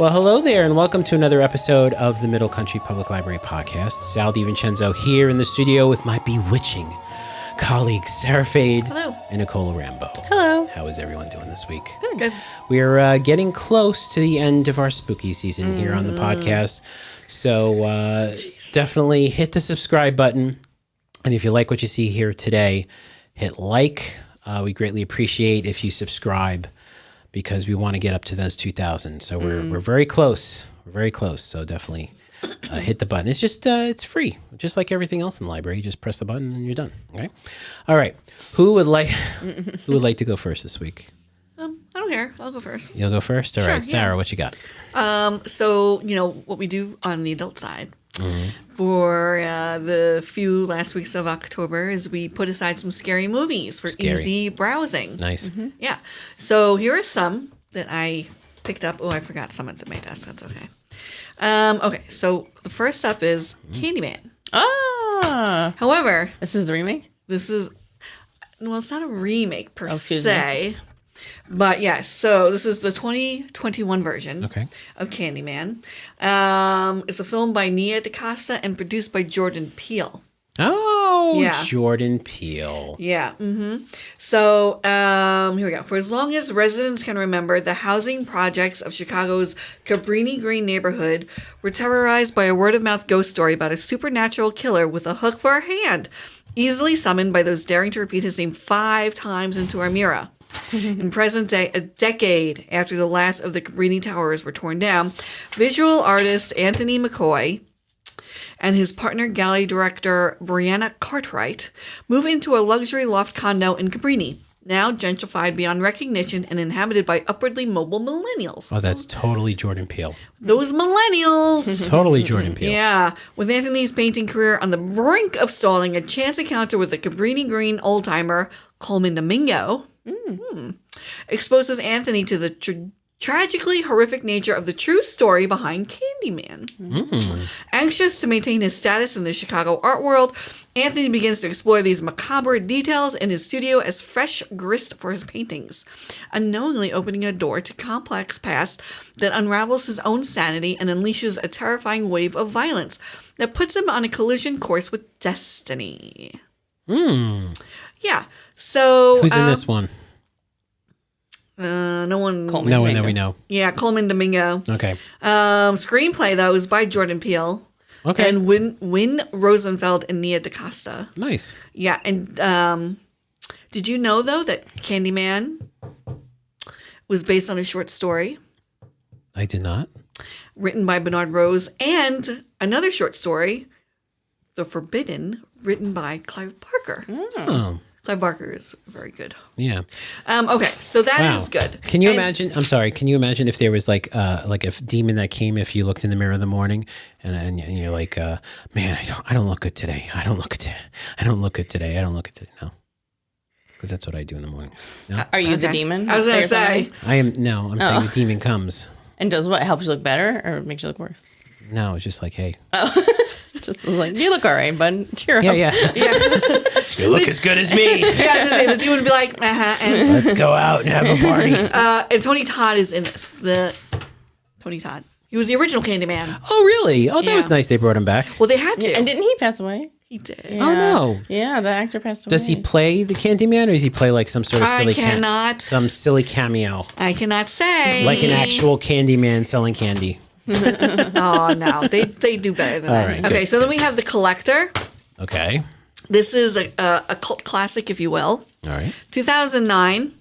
Well, hello there, and welcome to another episode of the Middle Country Public Library podcast. Sal DiVincenzo here in the studio with my bewitching colleagues, Sara Hello. and Nicole Rambo. Hello. How is everyone doing this week? Good. We're getting close to the end of our spooky season here on the podcast, so definitely hit the subscribe button, and if you like what you see here today, hit like. We greatly appreciate if you subscribe, because we want to get up to those 2,000. So we're very close. We're very close. So definitely hit the button. It's just it's free, just like everything else in the library. You just press the button and you're done. Okay. All right. Who would like to go first this week? I don't care. I'll go first. You'll go first. All right, Sara, yeah. what you got? So what we do on the adult side for the few last weeks of October is we put aside some scary movies for easy browsing. Nice. Yeah. So here are some that I picked up. Oh, I forgot some at my desk. That's okay. Okay. So the first up is Candyman. Ah. However, This is the remake? it's not a remake per excuse se. But yes, so this is the 2021 version of Candyman. It's a film by Nia DaCosta and produced by Jordan Peele. Oh, Yeah. Jordan Peele. Yeah. So here we go. For as long as residents can remember, the housing projects of Chicago's Cabrini Green neighborhood were terrorized by a word-of-mouth ghost story about a supernatural killer with a hook for a hand, easily summoned by those daring to repeat his name 5 times into our mirror. In present day, a decade after the last of the Cabrini Towers were torn down, visual artist Anthony McCoy and his partner gallery director Brianna Cartwright move into a luxury loft condo in Cabrini, now gentrified beyond recognition and inhabited by upwardly mobile millennials. Oh, that's totally Jordan Peele. Those millennials! Totally Jordan Peele. Yeah, with Anthony's painting career on the brink of stalling, a chance encounter with a Cabrini Green old-timer, Coleman Domingo, exposes Anthony to the tragically horrific nature of the true story behind Candyman. Anxious to maintain his status in the Chicago art world, Anthony begins to explore these macabre details in his studio as fresh grist for his paintings, unknowingly opening a door to complex past that unravels his own sanity and unleashes a terrifying wave of violence that puts him on a collision course with destiny. Yeah. So Who's in this one? No one. Coleman. No one Domingo. that we know. Yeah, Coleman Domingo. Okay. Screenplay though is by Jordan Peele. Okay. And Win Rosenfeld and Nia DaCosta. Nice. Yeah, and did you know though that Candyman was based on a short story I did not. written by Bernard Rose and another short story, The Forbidden, written by Clive Barker. Oh, Clive Barker is very good. yeah. Okay, so that is good. Can you And- imagine? I'm sorry. Can you imagine if there was like a demon that came if you looked in the mirror in the morning and you're like, man, I don't look good today. I don't look good. I don't look good today. I don't look good today. No, because that's what I do in the morning. No, Are you the Okay. demon? I was going to Is that your say. family? I am. No, I'm saying the demon comes. And does what? Helps you look better or makes you look worse? No, it's just like, hey, Just like, you look all right, bud. Cheer up. yeah. Yeah, You look as good as me. yeah, I was going to say, the demon would be like, and Let's go out and have a party. and Tony Todd is in this. Tony Todd. He was the original Candyman. Oh, really? Oh, that was Yeah. nice. They brought him back. Well, they had to. And didn't he pass away? He did. Yeah. Oh, no. Yeah, the actor passed away. Does he play the Candyman, or does he play like some sort of I silly cannot. some silly cameo, I cannot say. like an actual Candyman selling candy? Oh, no. They do better than All that. right, Okay, good, so then we have The Collector. Okay. This is a cult classic, if you will. All right. 2009.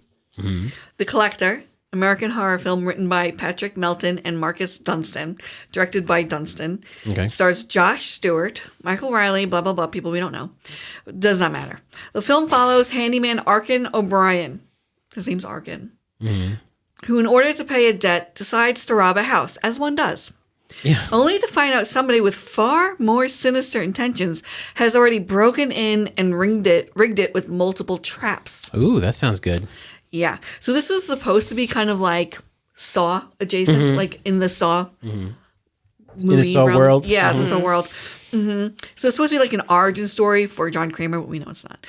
The Collector. American horror film written by Patrick Melton and Marcus Dunstan. Directed by Dunstan. Okay. Stars Josh Stewart, Michael Riley, blah, blah, blah. People we don't know. Does not matter. The film follows handyman Arkin O'Brien. His name's Arkin. Who, in order to pay a debt, decides to rob a house, as one does. Yeah. Only to find out somebody with far more sinister intentions has already broken in and rigged it with multiple traps. Ooh, that sounds good. Yeah. So this was supposed to be kind of like Saw adjacent, like in the Saw movie Saw realm. world? Yeah, the Saw world. So it's supposed to be like an origin story for John Kramer, but we know it's not.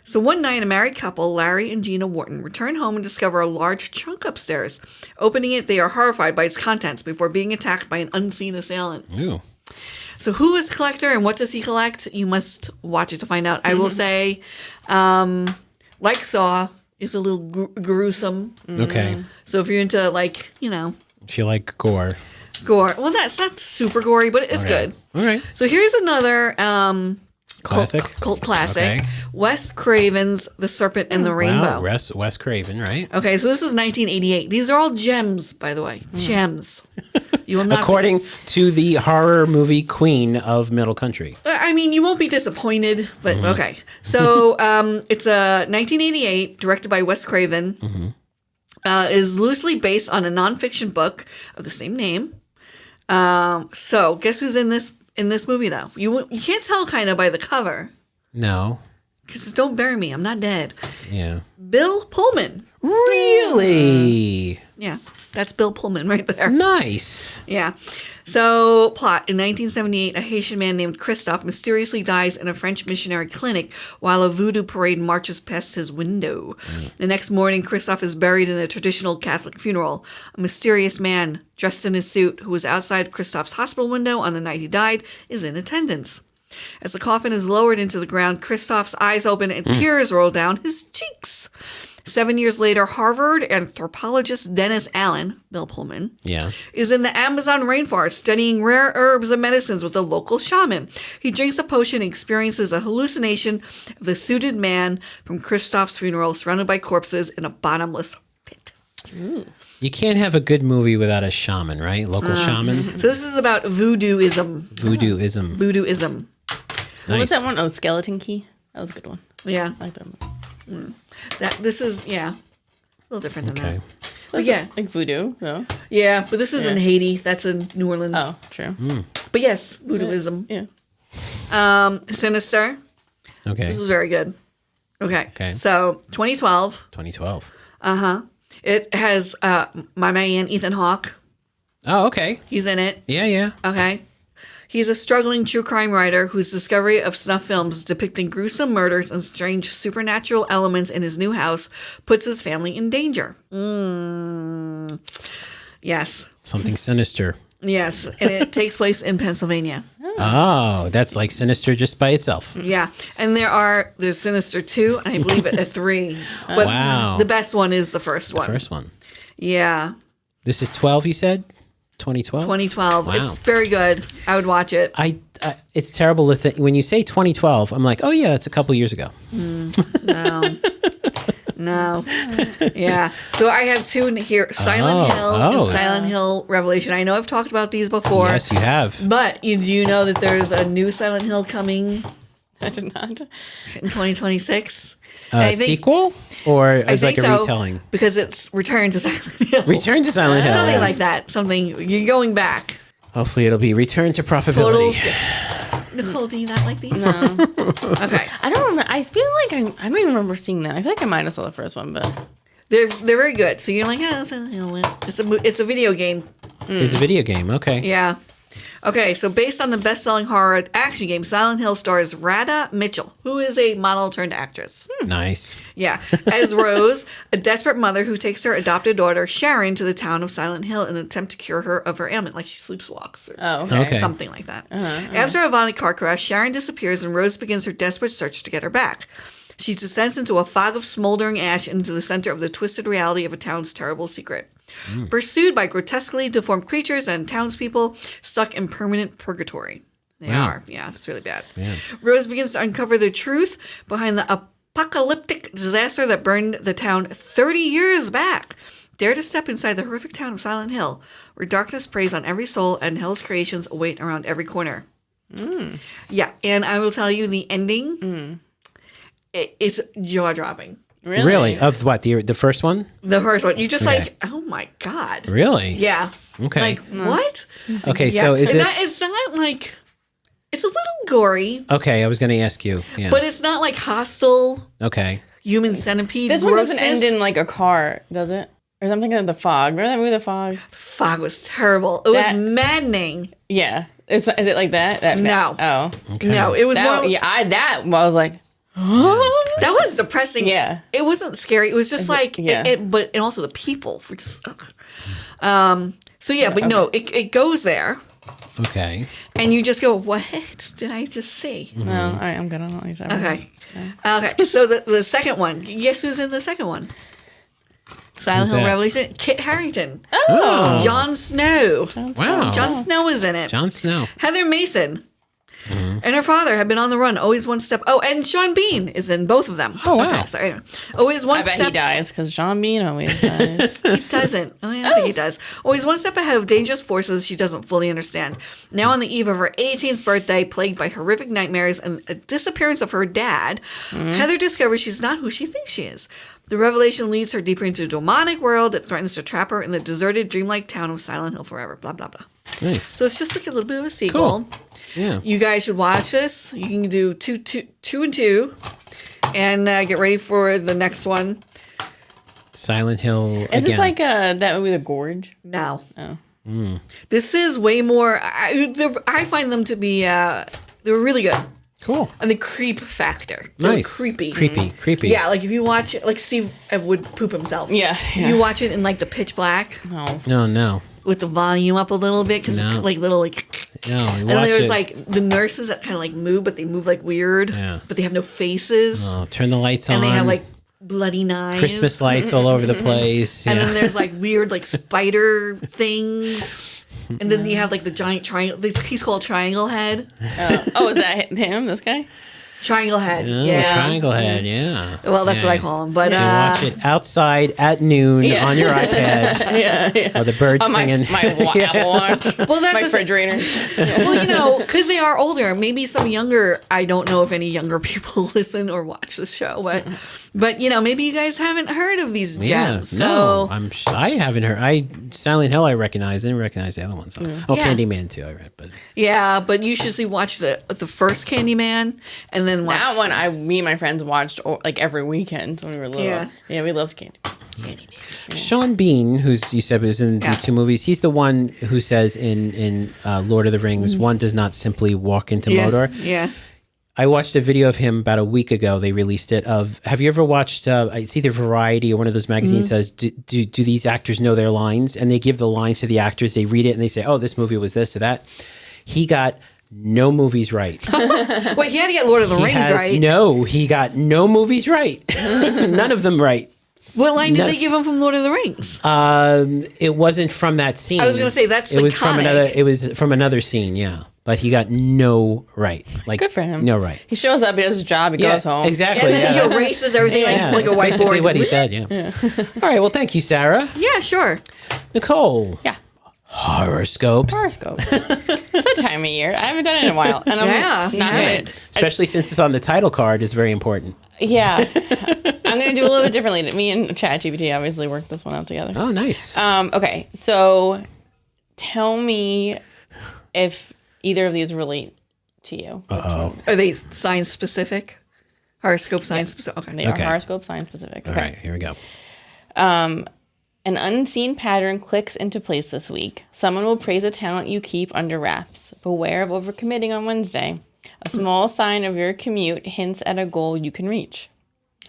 So one night, a married couple, Larry and Gina Wharton, return home and discover a large trunk upstairs. Opening it, they are horrified by its contents before being attacked by an unseen assailant. Ooh. So who is the collector and what does he collect? You must watch it to find out. I will say, like Saw, is a little gruesome. Okay. So if you're into like, you know, If you like gore. gore. Well, that's not super gory, but it's good. All right. So here's another Classic. cult classic. Okay. Wes Craven's The Serpent and the Rainbow. Wow. Wes Craven, right? Okay, so this is 1988. These are all gems, by the way. Gems. You will not. According to the horror movie queen of Middle Country. I mean, you won't be disappointed, but okay. So it's a 1988, directed by Wes Craven. Is loosely based on a nonfiction book of the same name. So guess who's in this movie though? You can't tell kind of by the cover. No. Because don't bury me, I'm not dead. Yeah. Bill Pullman. Really? Yeah, that's Bill Pullman right there. Nice. Yeah. So, plot. In 1978, a Haitian man named Christophe mysteriously dies in a French missionary clinic while a voodoo parade marches past his window. The next morning, Christophe is buried in a traditional Catholic funeral. A mysterious man, dressed in his suit, who was outside Christophe's hospital window on the night he died, is in attendance. As the coffin is lowered into the ground, Christophe's eyes open and tears roll down his cheeks. 7 years later, Harvard anthropologist Dennis Allen, Bill Pullman, is in the Amazon rainforest studying rare herbs and medicines with a local shaman. He drinks a potion and experiences a hallucination of the suited man from Christophe's funeral surrounded by corpses in a bottomless pit. You can't have a good movie without a shaman, right? Local shaman. So this is about voodooism. Voodooism. Voodooism. What was Nice. that one? Oh, Skeleton Key. That was a good one. Yeah. I like that one. This is, a little different than Okay. that. But yeah. Like voodoo, though. Yeah, but this is in Haiti. That's in New Orleans. Oh, true. But yes, voodooism. Yeah. Sinister. Okay. This is very good. Okay. Okay. So 2012. 2012. It has my man Ethan Hawke. Oh, okay. He's in it. Yeah. Okay. He's a struggling true crime writer whose discovery of snuff films depicting gruesome murders and strange supernatural elements in his new house puts his family in danger. Yes. Something sinister. Yes. And it takes place in Pennsylvania. Oh, that's like Sinister just by itself. Yeah. And there's Sinister 2, and I believe a 3. But Wow. the best one is the first one. First one. Yeah. This is 12, you said? 2012? 2012. Wow. It's very good. I would watch it. It's terrible to think. When you say 2012, I'm like, oh, yeah, it's a couple years ago. No. Yeah. So I have 2 in here. Silent Hill and Silent Hill Revelation. I know I've talked about these before. Yes, you have. But do you know that there's a new Silent Hill coming I did not. in 2026? A sequel? Or I like think a so, retelling? because it's Return to Silent Hill. Return to Silent Hill. Something yeah. like that. Something. You're going back. Hopefully it'll be Return to Total. Profitability. Nicole, do you not like these? No. Okay. I don't remember. I feel like I don't even remember seeing that. I feel like I might have saw the first one, but They're very good. So you're like, Silent Hill. It's a video game. There's a video game. Okay. Yeah. Okay, so based on the best-selling horror action game, Silent Hill stars Radha Mitchell, who is a model turned actress. Nice. Yeah, as Rose, a desperate mother who takes her adopted daughter Sharon to the town of Silent Hill in an attempt to cure her of her ailment, like she sleepwalks or Okay. something like that. After a violent car crash, Sharon disappears and Rose begins her desperate search to get her back. She descends into a fog of smoldering ash into the center of the twisted reality of a town's terrible secret. Pursued by grotesquely deformed creatures and townspeople stuck in permanent purgatory. They are. Yeah, it's really bad. Yeah. Rose begins to uncover the truth behind the apocalyptic disaster that burned the town 30 years back. Dare to step inside the horrific town of Silent Hill, where darkness preys on every soul and hell's creations await around every corner. Yeah, and I will tell you the ending. It's jaw-dropping. Really? Of what? The first one? The first one. You just Okay. like, oh my God. Really? Yeah. Okay. Like, what? Okay, Yeah. so is And this... it's not like, it's a little gory, Okay, I was going to ask you. Yeah. but it's not like hostile Okay. human centipede. this one doesn't grossness. end in like a car, does it? Or I'm thinking of The Fog. Remember that movie, The Fog? Fog was terrible. It was maddening. Yeah. Is it like that? No. Oh. Okay. No, it was more. I was like, That was depressing. Yeah. It wasn't scary. It was just like, but also the people were just, so yeah, but no, it goes there. Okay. And you just go, what did I just see? no, all right, I'm good on all these. Okay. Okay. So the second one, guess who's in the second one? Silent Hill that? Revelation. Kit Harington. Oh. Jon Snow. Wow. Jon Snow is in it. Jon Snow. Heather Mason. And her father had been on the run, always one step. Oh, and Sean Bean is in both of them. Oh, wow. Okay, sorry. Always one I bet step. he dies because Sean Bean always dies. He doesn't. I don't think he does. Always one step ahead of dangerous forces she doesn't fully understand. Now on the eve of her 18th birthday, plagued by horrific nightmares and a disappearance of her dad, Heather discovers she's not who she thinks she is. The revelation leads her deeper into a demonic world that threatens to trap her in the deserted, dreamlike town of Silent Hill forever. Blah, blah, blah. Nice. So it's just like a little bit of a sequel. Cool. Yeah. You guys should watch this. You can do two and two, and get ready for the next one. Silent Hill. Is this like that movie, The Gorge? No. Oh. This is way more. I find them to be. They're really good. Cool. And the creep factor. They're Nice. creepy. Creepy. Yeah, like if you watch it, like Steve would poop himself. Yeah. If you watch it in like the pitch black No. No. with the volume up a little bit because No. it's like little like. No. And then there's like the nurses that kind of like move, but they move like weird. Yeah. But they have no faces. Oh, turn the lights on. And they have like bloody knives. Christmas lights all over the place. And Yeah. then there's like weird like spider things. And then you have like the giant triangle. He's called Triangle Head. Is that him? This guy? Triangle Head. Oh, Yeah. Triangle Head. Yeah. Well, that's what I call him. But You can watch it outside at noon on your iPad. Yeah. Or the birds On my singing. Apple Watch. well, that's My the thing. refrigerator. Well, because they are older. Maybe some younger. I don't know if any younger people listen or watch this show, but maybe you guys haven't heard of these gems. No, So I haven't heard. Silent Hill I recognize. I didn't recognize the other ones. Oh, Yeah. Candyman too. I read, but yeah, but you should watch the first Candyman and then watch That one, me and my friends watched like every weekend when we were little. Yeah. We loved Candy. Sean Bean, who's you said was in these two movies, he's the one who says in Lord of the Rings, one does not simply walk into Mordor. Yeah. I watched a video of him about a week ago. They released it. Have you ever watched? It's either Variety or one of those magazines says, do these actors know their lines? And they give the lines to the actors. They read it and they say, oh, this movie was this or that. He got no movies right. Wait, he had to get Lord of the Rings right. No, he got no movies right. None of them right. What line did they give him from Lord of the Rings? It wasn't from that scene. I was going to say that's it was from iconic. another. It was from another scene. Yeah, but he got no right. Like Good for him. No right. He shows up, he does his job, he goes home. Exactly. And then yeah, he erases everything like a that's basically whiteboard. what he said. Yeah. All right. Well, thank you, Sarah. Yeah, sure. Nicole. Yeah. Horoscopes. Horoscopes. It's that time of year. I haven't done it in a while. And I'm not good. Especially since it's on the title card, is very important. Yeah. I'm going to do a little bit differently. Me and ChatGPT obviously worked this one out together. Oh, nice. Okay. So tell me if either of these relate to you. Uh-oh. Are they sign specific? Horoscope sign specific? Okay. They are horoscope sign specific. All right, here we go. An unseen pattern clicks into place this week. Someone will praise a talent you keep under wraps. Beware of overcommitting on Wednesday. A small sign of your commute hints at a goal you can reach.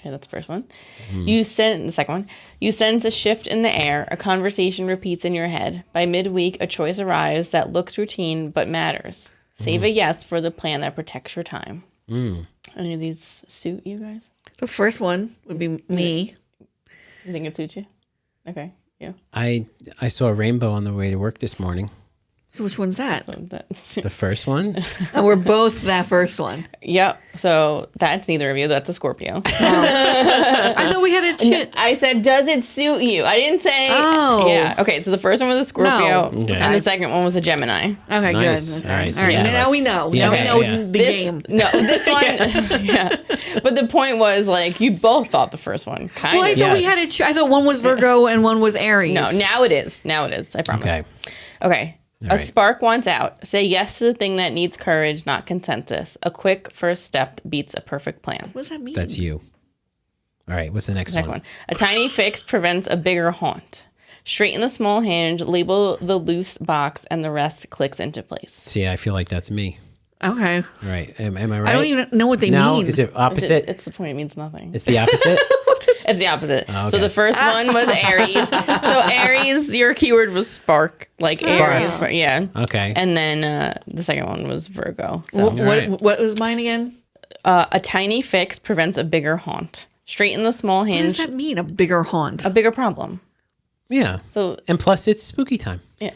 Okay, that's the first one. The second one. You sense a shift in the air. A conversation repeats in your head. By midweek, a choice arrives that looks routine but matters. Save a yes for the plan that protects your time. Any of these suit you guys? The first one would be me. You think it suits you? Okay, yeah. I saw a rainbow on the way to work this morning. So which one's that? So that's The first one. And we're both that first one. yep. So that's neither of you. That's a Scorpio. I thought we had a chit. I said, does it suit you? I didn't say. Oh. Yeah. Okay. So the first one was a Scorpio, No. Okay. and the second one was a Gemini. Okay, Nice. good. All Okay. right, so All right. yeah, Now we know. yeah, Now okay, we know yeah. the game. No, this one. Yeah. But the point was, like, you both thought the first one. Kind Well, I of. thought we Yes. had a I thought one was Virgo and one was Aries. No, now it is. Now it is. I promise. Okay. Okay. All A right. spark wants out. Say yes to the thing that needs courage, not consensus. A quick first step beats a perfect plan. What does that mean? That's you. All right, what's the next Second one? one. A tiny fix prevents a bigger haunt. Straighten the small hinge, label the loose box, and the rest clicks into place. See, I feel like that's me. Okay. All right, am I right? I don't even know what they No, mean. is it opposite? It's the point. It means nothing. It's the opposite? It's the opposite. Oh, okay. So the first one was Aries. So Aries, your keyword was spark, like Aries. Yeah. Okay. And then the second one was Virgo. So What was mine again? a tiny fix prevents a bigger haunt. Straighten the small What does hinge, that mean? A bigger haunt? a bigger problem. Yeah. So And plus, it's spooky time. yeah.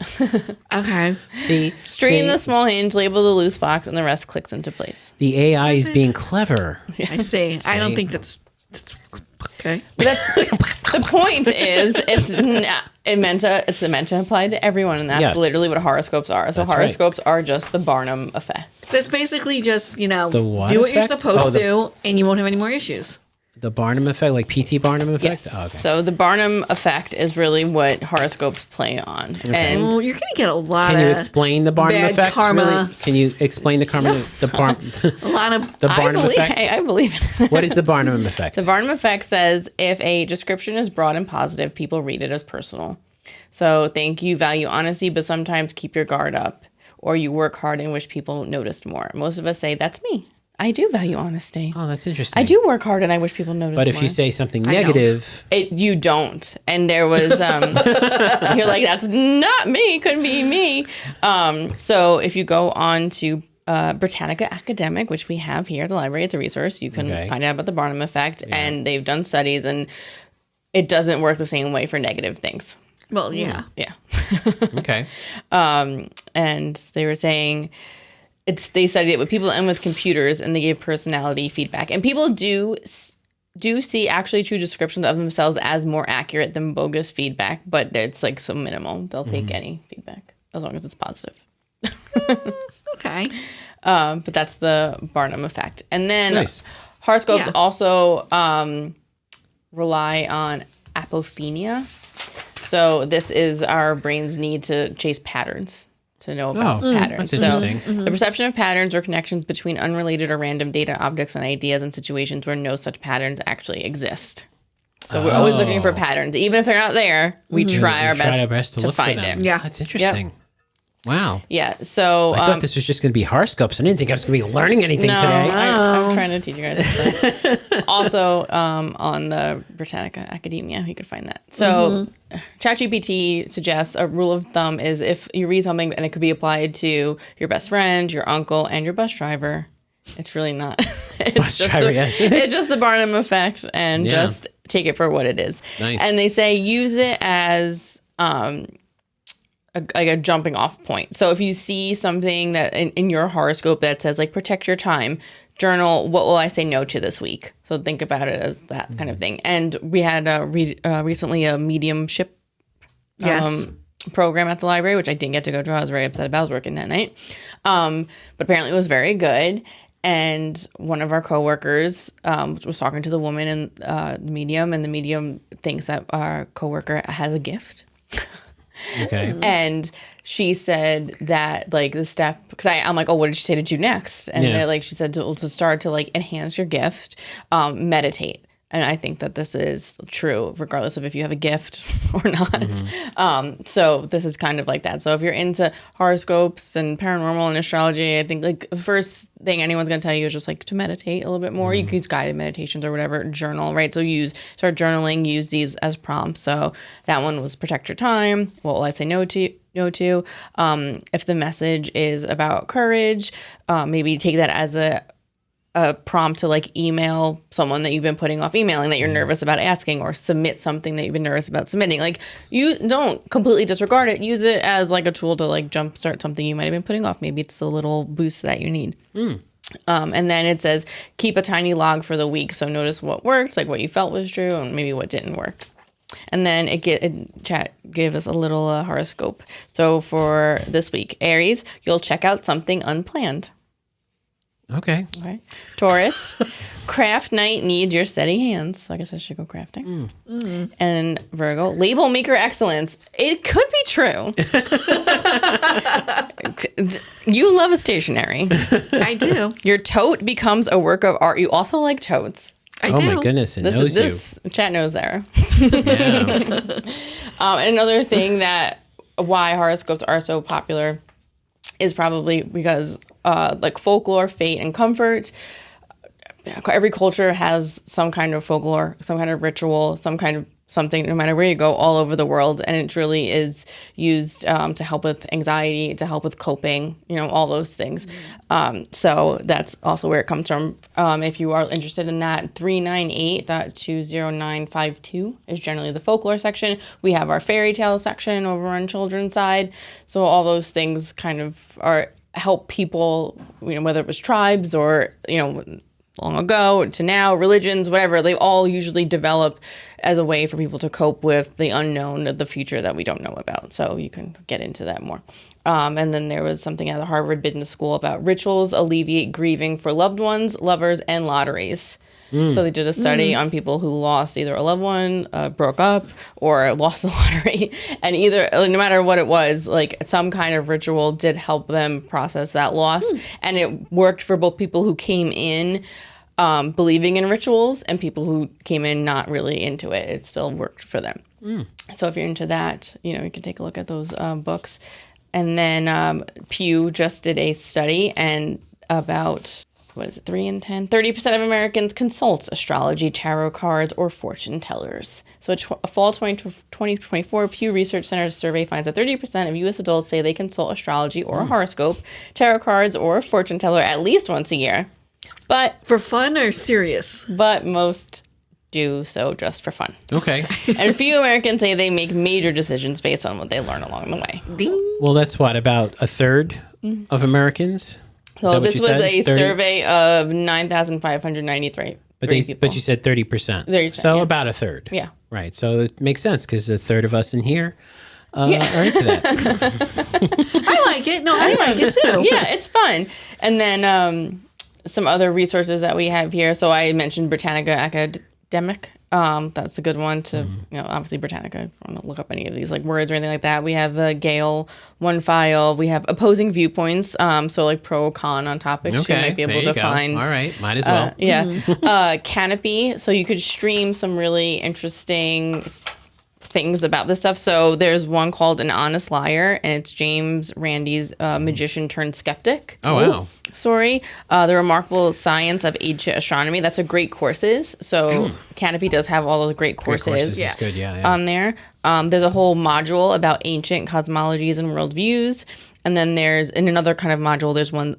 Okay. See, Straighten the small hinge, label the loose box, and the rest clicks into place. the AI is being clever. I see. I don't think that's okay. But that's, the point is, it's meant to apply to everyone, and that's Yes. literally what horoscopes are. So That's right. horoscopes are just the Barnum effect. That's basically just, The what do what you're effect? supposed Oh, to, and you won't have any more issues. The Barnum effect, like PT Barnum effect? Yes. Oh, okay. So the Barnum effect is really what horoscopes play on. And Oh, you're going to get a lot Can you of explain the Barnum bad effect? karma. Really? Can you explain the karma? The a lot of the Barnum effect? I believe it. What is the Barnum effect? The Barnum effect says if a description is broad and positive, people read it as personal. So think you value honesty, but sometimes keep your guard up, or you work hard and wish people noticed more. Most of us say, that's me. I do value honesty. Oh, that's interesting. I do work hard and I wish people noticed more. But if you say something negative, You don't. And there was, you're like, that's not me. Couldn't be me. So if you go on to Britannica Academic, which we have here at the library, it's a resource. You can find out about the Barnum effect. And they've done studies, and it doesn't work the same way for negative things. well, yeah. Yeah. okay. And they were saying they studied it with people and with computers, and they gave personality feedback. And people do see actually true descriptions of themselves as more accurate than bogus feedback, but it's like so minimal. They'll take any feedback as long as it's positive. Okay. But that's the Barnum effect. And then Nice. horoscopes also rely on apophenia. So this is our brain's need to chase patterns, to know about patterns. That's interesting. The perception of patterns or connections between unrelated or random data, objects, and ideas in situations where no such patterns actually exist. So we're always looking for patterns. Even if they're not there, we try our best to look find for them. them. Yeah. That's interesting. Wow. Yeah, so... I thought this was just going to be horoscopes. I didn't think I was going to be learning anything no, today. I'm trying to teach you guys stuff. Also, on the Britannica Academia, you could find that. So, ChatGPT suggests a rule of thumb is if you read something and it could be applied to your best friend, your uncle, and your bus driver, it's really not. It's just the Barnum effect, and just take it for what it is. Nice. And they say use it as... like a jumping off point. So if you see something that in your horoscope that says like protect your time, journal, what will I say no to this week? So think about it as that kind of thing. And we had recently a mediumship program at the library, which I didn't get to go to. I was very upset about. I was working that night. But apparently it was very good. And one of our coworkers was talking to the woman in the medium, and the medium thinks that our coworker has a gift. Okay. And she said that like the step, because I'm like, oh, what did she say to do next? And they're like, she said to start to like enhance your gift, meditate. And I think that this is true, regardless of if you have a gift or not. So this is kind of like that. So if you're into horoscopes and paranormal and astrology, I think like the first thing anyone's going to tell you is just like to meditate a little bit more. You can use guided meditations or whatever, journal, right? So start journaling, use these as prompts. So that one was protect your time. What will I say no to? If the message is about courage, maybe take that as a prompt to like email someone that you've been putting off emailing that you're nervous about asking, or submit something that you've been nervous about submitting. Like you don't completely disregard it. Use it as like a tool to like jumpstart something you might have been putting off. Maybe it's a little boost that you need. And then it says keep a tiny log for the week. So notice what worked, like what you felt was true, and maybe what didn't work. And then chat gave us a little horoscope. So for this week, Aries, you'll check out something unplanned. Okay. Taurus, craft night needs your steady hands. So I guess I should go crafting. And Virgo, label maker excellence. It could be true. You love a stationery. I do. Your tote becomes a work of art. You also like totes. I Oh do. my goodness, it knows This chat knows Sarah. you. Yeah. And another thing that why horoscopes are so popular is probably because like folklore, fate, and comfort. Every culture has some kind of folklore, some kind of ritual, some kind of something, no matter where you go, all over the world. And it really is used to help with anxiety, to help with coping, all those things. So that's also where it comes from. If you are interested in that, 398.20952 is generally the folklore section. We have our fairy tale section over on children's side. So all those things kind of help people, whether it was tribes or, long ago to now, religions, whatever, they all usually develop as a way for people to cope with the unknown of the future that we don't know about. So you can get into that more. And then there was something at the Harvard Business School about rituals alleviate grieving for loved ones, lovers, and lotteries. So they did a study on people who lost either a loved one, broke up, or lost the lottery. And no matter what it was, like some kind of ritual did help them process that loss. And it worked for both people who came in believing in rituals and people who came in not really into it. It still worked for them. So if you're into that, you can take a look at those books. And then Pew just did a study and about... 3 in 10? 30% of Americans consult astrology, tarot cards, or fortune tellers. So a fall 2024 Pew Research Center survey finds that 30% of U.S. adults say they consult astrology or a horoscope, tarot cards, or a fortune teller at least once a year. But For fun or serious? But most do so just for fun. Okay. And few Americans say they make major decisions based on what they learn along the way. Ding. Well, that's what, about a third of Americans? So this was a survey of 9,593 But people. you said 30%. 30%, So yeah. about a third. Yeah. Right. So it makes sense because a third of us in here are into that. I like it. No, I like it too. Yeah, it's fun. And then some other resources that we have here. So I mentioned Britannica Academic. That's a good one to, obviously Britannica. I don't want to look up any of these like words or anything like that. We have the Gale One File. We have opposing viewpoints. So like pro con on topics. Okay. You might be able there you to go. find. All right. Might as well. Yeah. Canopy. So you could stream some really interesting things about this stuff. So there's one called An Honest Liar, and it's James Randi's magician turned skeptic. Oh, wow. Story. The Remarkable Science of Ancient Astronomy. That's a great courses. So Canopy does have all those great courses, It's good. Yeah. on there. There's a whole module about ancient cosmologies and worldviews. And then there's, in another kind of module, there's one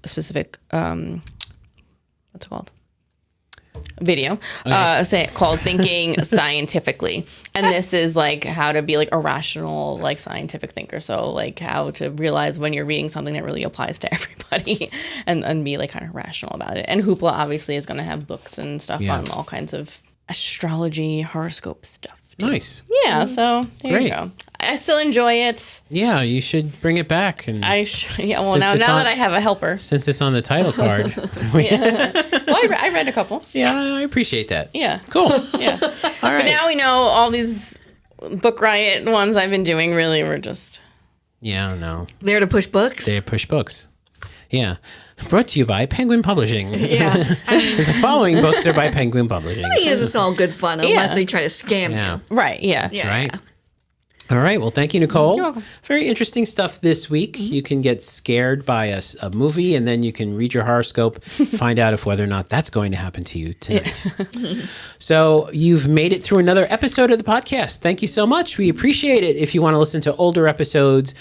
specific, what's it called? Video called Thinking Scientifically, and this is like how to be like a rational like scientific thinker, so like how to realize when you're reading something that really applies to everybody and be like kind of rational about it. And Hoopla obviously is going to have books and stuff on all kinds of astrology, horoscope stuff too. Nice. Yeah, so there you go. I still enjoy it. Yeah, you should bring it back. And Well, Since now it's that I have a helper. since it's on the title card. Well, I read a couple. Yeah, I appreciate that. Yeah. Cool. Yeah. All right. But now we know all these Book Riot ones I've been doing really were just... Yeah, no. There to push books. They push books. Yeah. Brought to you by Penguin Publishing. Yeah. The following books are by Penguin Publishing. I think it's all good fun unless Yeah. they try to scam Yeah. you. Right, yeah. Yeah. Right. All right. Well, thank you, Nicole. You're welcome. Very interesting stuff this week. You can get scared by a movie, and then you can read your horoscope, find out if whether or not that's going to happen to you tonight. So you've made it through another episode of the podcast. Thank you so much. We appreciate it. If you want to listen to older episodes,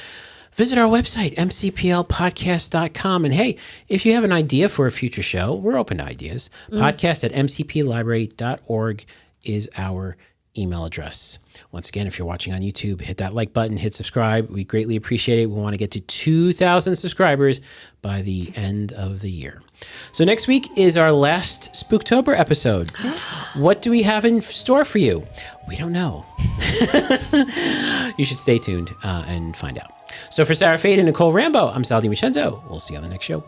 visit our website, mcplpodcast.com. And hey, if you have an idea for a future show, we're open to ideas. Podcast at mcplibrary.org is our email address. Once again, if you're watching on YouTube, hit that like button, hit subscribe. We greatly appreciate it. We want to get to 2,000 subscribers by the end of the year. So next week is our last Spooktober episode. What do we have in store for you? We don't know. You should stay tuned and find out. So for Sarah Fade and Nicole Rambo, I'm Sal DiMincenzo. We'll see you on the next show.